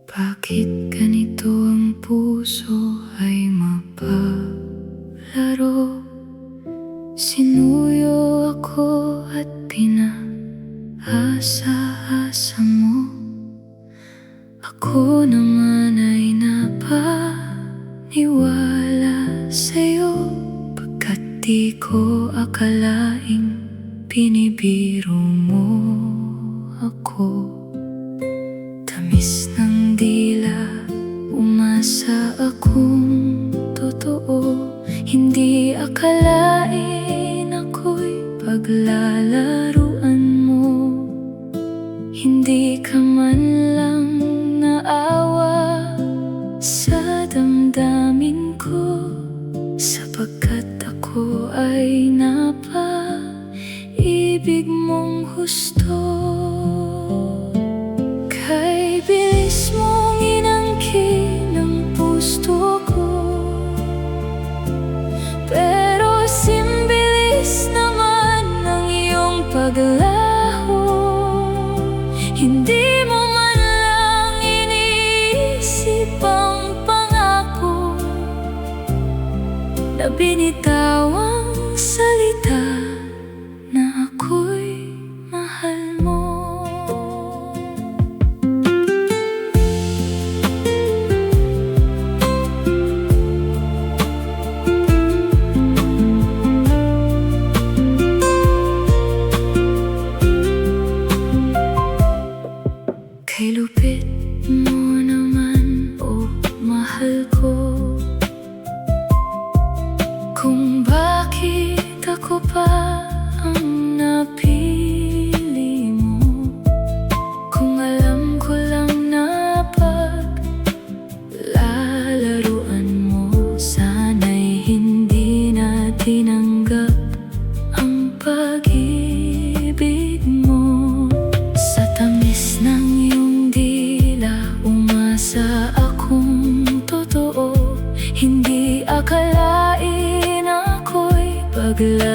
Bakit ganito ang puso ay mapalaro? Sinuyo ako at pinaasa-asa mo. Ako naman ay napaniwala sa'yo, pagkat di ko akalaing binibiro mo ako. Tamis ng dila, umasa akong totoo. Hindi akalain ako'y paglalaruan mo. Hindi ka man lang naawa sa damdamin ko, sapagkat ako ay napaibig mong husto. Kay bilis mong inangkin ang puso ko, pero simbilis naman ang iyong paglaho. Hindi mo man lang iniisip ang pangako na binitawang salita na ako'y mahal mo. Kay lupit mo naman, oh mahal ko, kung bakit ako pa ang napili mo. Kung alam ko lang na paglalaruan mo, sana'y hindi na tinanggap ang pag-ibig mo. Sa tamis ng iyong dila, umasa akong totoo. Hindi akalain ako'y paglalaruan